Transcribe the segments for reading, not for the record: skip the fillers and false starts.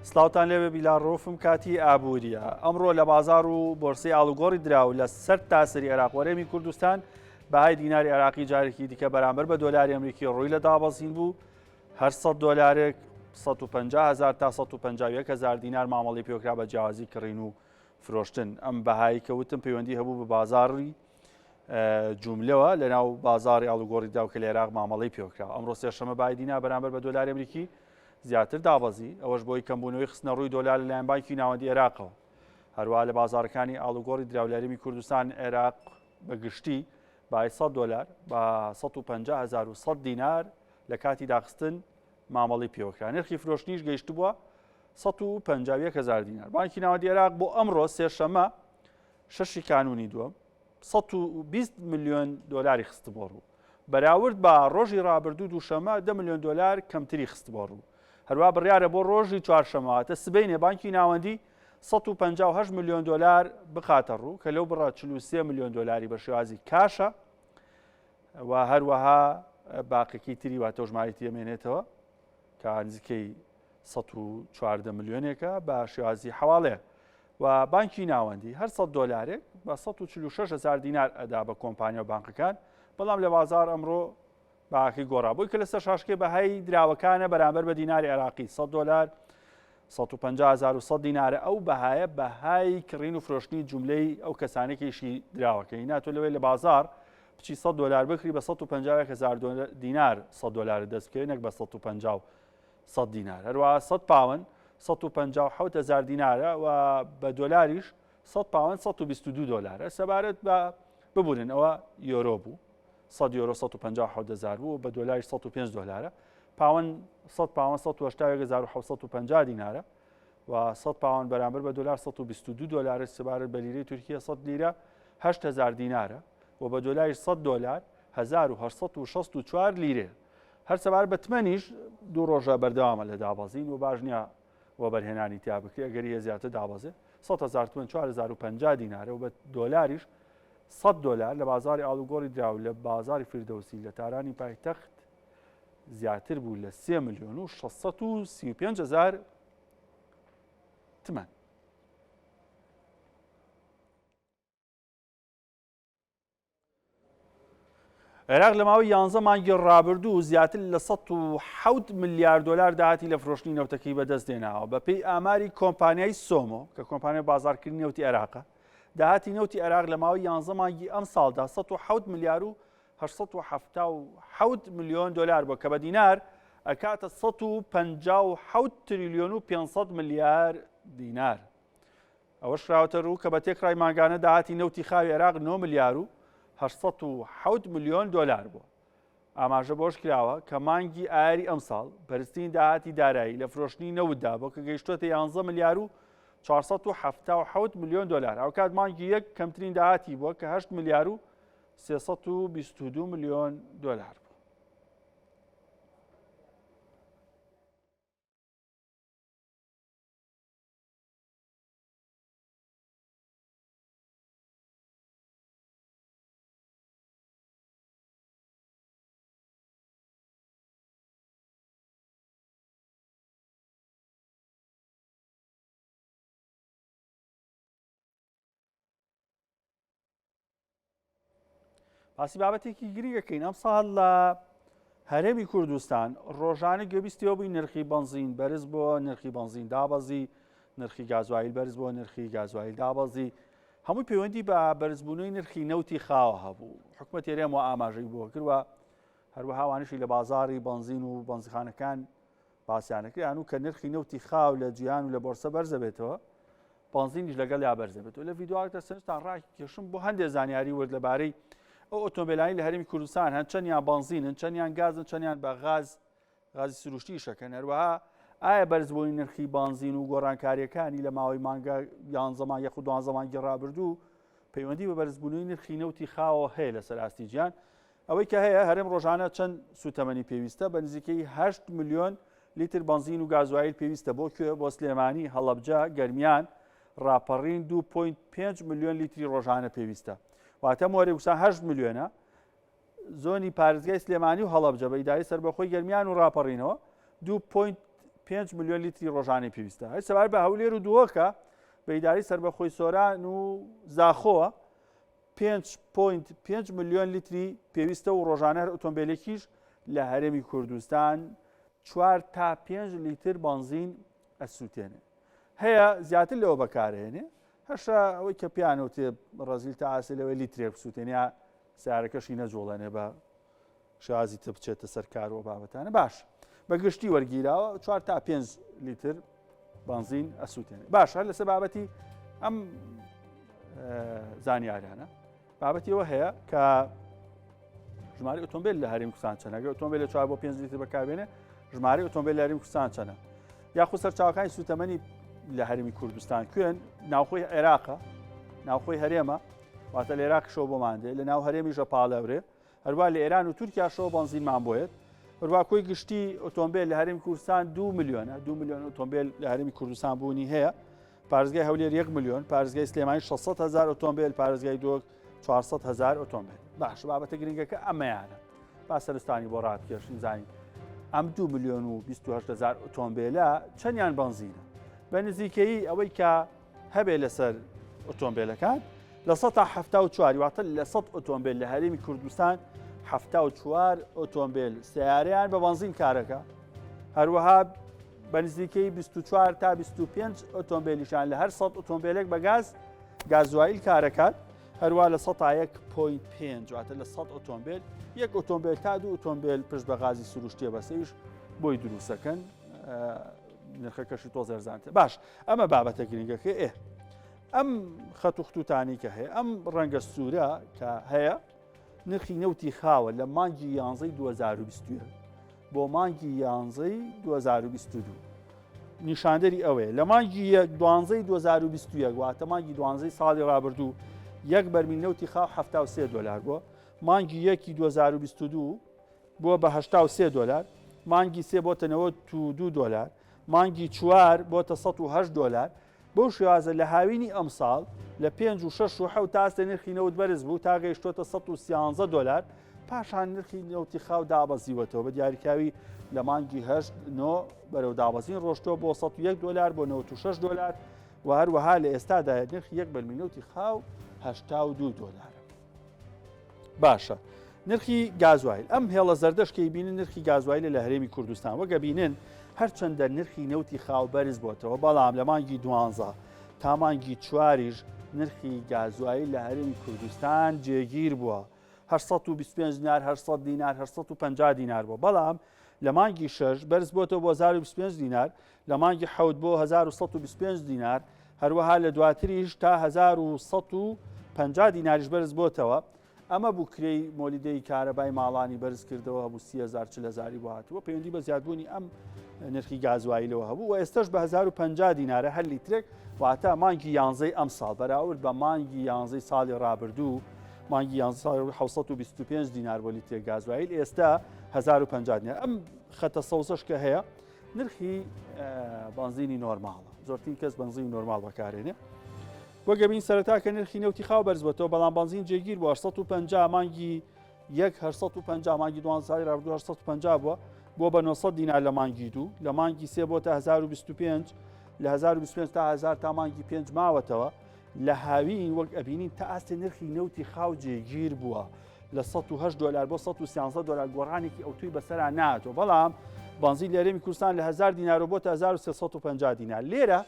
سلااوان لێوێ بیلاڕۆفم کاتی ئابوووریە ئەمڕۆ لە بازار و بۆرسی ئاڵوگۆڕی دراو لە سەر تاسری عێراق وەرێمی کوردستان بەهای دیناری عێراقی جارێکی دیکە بەرامبەر بە دۆلاری ئەمریکی ڕووی لە دابەزین بوو هەر 100 دۆلارێک 150,000 تا 151,000 دینار مامەڵی پێوکرا بە جیاوازی کڕین و فرۆشتن ئەم بەهایی کەوتم پەیوەندی هەبوو بە بازاڕی جوملەوە لەناو بازاری ئاڵوگۆڕی دراو کە لە عێراق مامەڵی پێوکرا ئەمڕۆ سێشەمە بەهای دینا بەرامبەر بە دۆلاری ئەمریکی زیاتر دابەزی ئەوەش بۆی کەمبوونەوەی خستنە ڕووی دۆلار لەلایەن بانکی ناوەندی عێراقەوە هەروە لە بازارەکانی ئاڵوگۆڕی دراولەرمی کوردستان عێراق بەگشتی بای 100 دلار بە 150,100 دینار لە کاتی داخستن مامەڵی پێوەکرا نرخی فرۆشتنیش گەیشت بووە 151,000 دینار بانکی ناوەندی عێراق بۆ ئەمڕۆ سێشەمە شەشی کانونی دووەم 120 میلیۆن دۆلاری خست بۆ ڕوو بەراورد بە ڕۆژی ڕابردوو دووشەمە 10 میلیۆن دۆلار کەمتری خست بۆ ڕوو هەروە بڕیارە بۆ ڕۆژی چوارشەمەواتە سبەینێ بانکی ناوەندی 158 میلیۆن دۆلار بخاتە ڕوو کە لەو بڕە 43 میلیۆن دۆلاری بە شێوازی کاشە و هەروەها باقیەکەی تری واتە ژمارەی ئەمێنێتەوە کە نزیکەی 114 میلیۆنێکە بە شێوازی حواڵەیە و بانکی ناوەندی هەر 100 دۆلارێک بە 146,000 دینار ئەدا بە کۆمپانیا و بانکەکان بەڵام لە بازار ئەمڕۆ باقی گۆڕا بووی کە لەسەر شاشکێ بەهای دراوەکانە بەرامبەر بە دیناری عێراقی 100 دلار 150,100 دینارە ئەو بەهایە بەهای کڕین و فرۆشتنی جوملەی ئەو کەسانێکیشی دراوەکەی ناتۆ لەوێ لە بازار بچی 100 دلار بکری بە 150,000 دینار 100 دلار دەست بکەوێت نەک بە 150 دینار هەروە 100 پاوەند 157,000 دینارە و بە دۆلاریش 100 پاوەند 122 دلارە سەبارەت بە ببوونن ئەوە یۆرۆ بوو 100 یۆرۆ 157,000 بوو بە دۆلاری 105 دلارە پاوەند 100 پاوەند 180,750 دینارە و 100 پاوەند بەرامبەر بە دۆلار 122 دلار سەبارەت بە لیرەی تورکیە 100 لیرە 8,000 دینارە و بە دۆلاری 100 دلار 1,864 لیرە هەر سەبارەت بە تمەنیش دوو ڕۆژە بەردەوامە لە دابەزین و باش نییە و بەرهێنانی تیا بکرێ ئەگەری زیاتر دابەزێ 100,000 تومن 4,050 دینارە و بە دۆلاریش 100 دلار لە بازاری ئاڵوگۆڕی دراو لە بازاری فردەوسی لە تارانی پایتەخت زیاتر بوو لە 3 میلیۆن و 635,000 تمەن. عێراق لە ماوەی 11 مانگی ڕابردوو زیاتر لە 107 میلیارد دلار داهاتی لە فرۆشتنی نەوتەکەی بەدەستێناوە بەپێی ئاماری کۆمپانیای سۆمۆ کە کۆمپانیای بازارکردنی نەوتی عێراقە داهاتی نەوتی عێراق لە ماوەی 11 مانگی ئەم ساڵدا 107 میلیارد و 877 میلیۆن دلار بووە کە بە دینار ئەکاتە 157 تریلیۆن و 500 میلیارد دینار ئەوەش راوەتە ڕوو کە بە تێکڕای ماگانە داهاتی نەوتی خاوی عێراق 9 میلیارد و 807 میلیۆن دلار بووە ئاماژە بۆش کراوە کە مانگی ئایاری ئەم ساڵ بەرزترین داهاتی دارایی لە فرۆشتنی نەوتدا بۆ کە گەیشتووەتە 11 میلیارد و 477 میلیۆن دلار ئەوکات مانگی یەک کەمترین داهاتی بووە کە 8 میلیارد و 322 میلیۆن دلار بوو. باسی بابەتێکی گریگەکەین ئەم ساڵ لە هەرێمی کوردستان ڕۆژانە گوێبیستیەوە بووی نرخی بنزین بەرز بۆ نرخی بنزین دابەزی نرخی گازوایل بەرز بۆ نرخی گازوایل دابەزی هەمووی پەیوەندی بە بەرزبوونەوەی نرخی نەوتی خاوە هەبوو حکومەت هێرێم و ئاماژەی بۆ کردوە هەروەها وانشی لە بازاری بنزین و بنزینخانەکان باسییانەکەیان و کە نرخی نەوتی خاو لە جیهان و لە بۆرسە بەرزە بێتەوە بنزینیش لەگەڵ یا بەرزە بێتەوە لە ڤیددیوەکە سەرنجتان ڕاکێشم بۆ هەندێک زانیاری ورد لەبارەی ئەو ئۆتۆمبیلانی لە هەرێمی کوردستان هەن چەندیان بنزینن چەندیان گازن چەندیان بە غازی سروشتی شەکەن هەروەها ئایا بەرزبوونی نرخی بنزین و گۆڕانکاریەکانی لە ماوەی مانگە 11 مانگی و 12 مانگی ڕابردوو پەیوەندی بە بەرزبوونەوەی نرخی نەوتی خاوە هەیە لەسەر ئاستی گیان ئەوەی کە هەیە هەرێم ڕۆژانە چەند سوتەمەنی پێویستە بە نزیکەی 8 میلیۆن لیتر بنزین و گازوایل پێویستە بۆ کوێ بۆ سلێمانی هەڵەبجە گەرمیان ڕاپەڕین 2.5 میلیۆن لیتری ڕۆژانە پێویستە واتە مۆرێ وسا 8 میلیۆنە زۆنی پارێزگای سلێمانی و هەڵەبجە بە ئیداری سەربەخۆی گەرمیان و ڕاپەڕینەوە 2.5 5 میلیۆن لیتری ڕۆژانەی پێویستە. هەر سەبارەت بە هەولێر و دووەکە بە ئیداری سربەخۆی سۆران و زاخۆوە 5.5 میلیۆن لیتری پێویستە و ڕۆژانە هەر ئۆتۆمبیلێکیش لە هەرێمی کوردستان 4 تا 5 لیتر بنزین ئەسووتێنێ. هەیە زیاتر لەوە بەکارهێنێ هەشە ئەوەی کە پیانەوتێ ڕەزیل تا ئاسی لەوەی لیترێک بسووتێنیا سیارەکەشی نەجۆڵێنێ بە شازی تە بچێتە سەرکارەوە بابەتانە باش بە گشتی وەرگیراوە 4 تا 5 لیتر بنزین ئەسووتێنێ. باش هەر لەسەر بابەتی ئەم زانیاریانە بابەتیەوە هەیە کە ژماری ئۆتۆمبیل لە هەرێمی کوردستان چەندە؟ ئەگەر ئۆتۆمبیل لە 4 بۆ 5 لیتر بەکاربێنێ ژماری ئۆتۆمبیل لە هەرێمی کوردستان چەندە؟ یاخود سەرچاوەکانی سوتەمەنی لە هەرێمی کوردستان کوێن؟ ناوخۆی عێراقە، ناوخۆی هەرێمە، واتە لە عێراقشەوە بۆمان دێ، لە ناو هەرێمیشە پاڵەورێ، هەروە لە ئێران و تورکیاشەوە بنزینمان بۆیێت. هەروە کۆی گشتی ئۆتۆمبیل لە هەرێمی کوردستان 2 میلیۆنە، 2 میلیۆن ئۆتۆمبیل لە هەرێمی کوردستان بوونی هەیە. پارێزگای هەولێر 1 میلیۆن، پارێزگای سلێمانی 600,000 ئۆتۆمبیل، پارێزگای دۆک 400,000 ئۆتۆمبیل. باش بابەتە گرنگەکە ئەمەیانە. با سەرستانی بۆ ڕابکێشین زانین ئەم 2 میلیۆن و 28,000 ئۆتۆمبیلە چەندیان بنزینە؟ بە نزیکەیی ئەوەی کە هەبێ لەسەر ئۆتۆمبیلەکان لە 174 واتە لە 100 ئۆتۆمبیل لە هەرێمی کوردستان 74 ئۆتۆمبیل سیارەیان بە بنزین کارەکە. هەروەها بە نزیکەی 24 تا 25 ئۆتۆمبیلیشان لە هەر 100 ئۆتۆمبیلێک بە گازوایل کارەکات. هەروە لە 1.5 واتە لە 100 ئۆتۆمبیل یەک ئۆتۆمبیل تا 2 ئۆتۆمبیل پشت بە غازی سروشتیە بەسەریش بۆی دروستەکەن نرخەکەشی تۆ زەرزانتە. باش ئەمە بابەتە گرنگەکە ئەم خەت و خطوتانی کە هەیە ئەم ڕەنگە سوورە کە هەیە نرخی نەوتی خاوە لە مانگی 11 2020 بۆ مانگی 11 2022 نیشاندەری ئەوەیە لە مانگی 12 2021 واتە مانگی 12 ساڵی ڕابردوو یەک بەرمیل نەوتی خاو 73 دلار بووە، مانگی 1 2022 بووە بە 83 دلار، مانگی 3 بۆتە 92 دلار، مانگی 4 بۆتە 108 دلار. بەو شێوازە لە هاوینی ئەم ساڵ لە 5 و 6 و 7 تاستە نرخی نەوت بەرز بوو تا گەیشتۆتە 113 دلار، پاشان نرخی نەوتی خاو دابەزیوەتەوە بە دیاریکاوی لە مانگی 8 بەرەو دابەزین ڕۆشتۆ بۆ 101 دلار بۆ 96 دلار و هەروەها لە ئێستادا نرخی یەک بەرمیل نەوتی خاو 82 دلار. باشە نرخی گازوایل ئەم هێڵە زەردەشکەی بینن نرخی گازوایل لە هەرێمی کوردستان وەگە بینن هەرچەندە نرخی نەوتی خاو بەرز بۆتەوە بەڵام لە مانگی 12 تا مانگی 4 نرخی گازوایل لە هەرێمی کوردستان جێگیر بووە 825 دینار 800 دینار 850 دینار بووە، بەڵام لە مانگی 6 بەرز بۆتەوە بۆ 1025 دینار، لە مانگی 7 بۆ 1125 دینار، هەروەها لە دواتریش تا 1150 دیناریش بەرز بۆتەوە. ئەمە بوو کرێی مۆلیدەی کارەبای ماڵانی بەرز کردەوە هەبوو 30,000 بۆ هاتووە پەیوەندی بە زیادبوونی ئەم نرخی گازوایلەوە هەبوو و ئێستش بە 1050 دینارە هەر لیترێک واتە مانگی 11 ئەم ساڵ بەراورد بە مانگی 11 ساڵی ڕابردوو مانگی 11 725 دینار بۆ لیترێک گازوایل ئێستا 1050 دینار. ئەم خەتە سەوزەش کە هەیە نرخی بنزینی نۆرماڵە، زۆرترین کەس بنزینی نۆرماڵ بەکارێنێ. وەگەبین سەرەتا کە نرخی نەوتی خاو بەرز بۆتەوە بەڵام بنزین جێگیر بووە 850 مانگی 1 850 مانگی 2 ساڵی ڕابردوو 850 بووە بۆ بە 900 دینار لە مانگی 2، لە مانگی 3 بۆ تا 1025 لە 1025 تا 1000 تا مانگی 5 ماوەتەوە. لە هاوین وەک ئەبینین تا ئاستی نرخی نەوتی خاو جێگیر بووە لە 108 دلار بۆ 113 دلار گۆڕانێکی ئەوتوی بەسەرا ناتەوە، بەڵام بنزین لە هەرێمی کوردستان لە 1000 دینار بۆ تا 1350 دینار. لێرە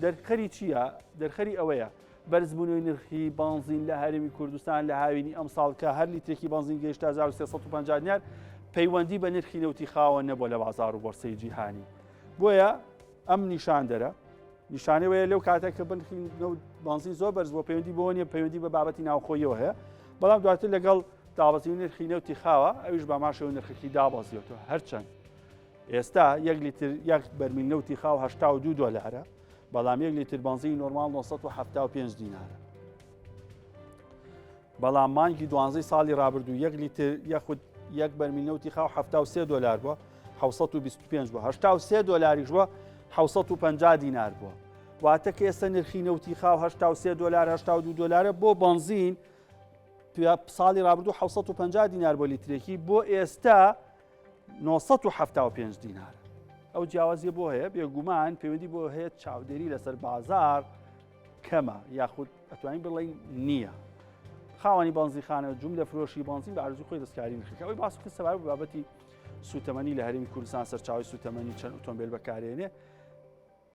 دەرخەری چییە؟ دەرخەری ئەوەیە بەرزبوونەوەی نرخی بنزین لە هەرێمی کوردستان لە هاوینی ئەم ساڵ کە هەر لیترێکی بنزین گەیشتە 1350 دینار پەیوەندی بە نرخی نەوتی خاوە نەبووە لە بازاڕ و بۆرسەی جیهانی. بۆیە ئەم نیشاندەرە نیشانەوەیە لەو کاتێک کە نرخی بنزین زۆر بەرز بۆ پەیوەندی بۆ نیە پەیوەندی بە بابەتی ناوخۆیەوە هەیە، بەڵام دواتر لەگەڵ دابەزین نرخی نەوتی خاوە ئەویش بە ماشەوە نرخێکی دابەزیێتەوە. هەرچەند ئێستا یەک لیتر یەک بەرمیل نەوتی خاو 82 دلارە، بەڵام یەک لیتر بنزینی نۆرماڵ 975 دینارە. بەڵام مانگی 12 ساڵی ڕابردوو یەک لیتر یەخود یەک بەرمیل نەوتی خاو 73 دلار بووە 725 بووە 83 دلاریش بووە 750 دینار بووە، واتە کە ئێستا نرخی نەوتی خاو 83 دلار 82 دلارە بۆ بنزین ساڵی ڕابردوو 750 دینار بۆ لیترێکی، بۆ ئێستا 975 دینارە. ئەو جیاوازیە بۆ هەیە بێگومان پەیوەندی بۆ هەیە چاودێری لەسەر بازار کەمە یاخود ئەتوانین بڵین نییە. خاوەنی بەنزیخانە جوملە فرۆشی بەنزین بە ئارزوی خۆی دەستکاری نرخەکە. ئەوەی باس کرد سەبارەت بە بابەتی سوتەمەنی لە هەرێمی کوردستان سەرچاوی سوتەمەنی چەند ئۆتۆمبیل بەکارهێنێ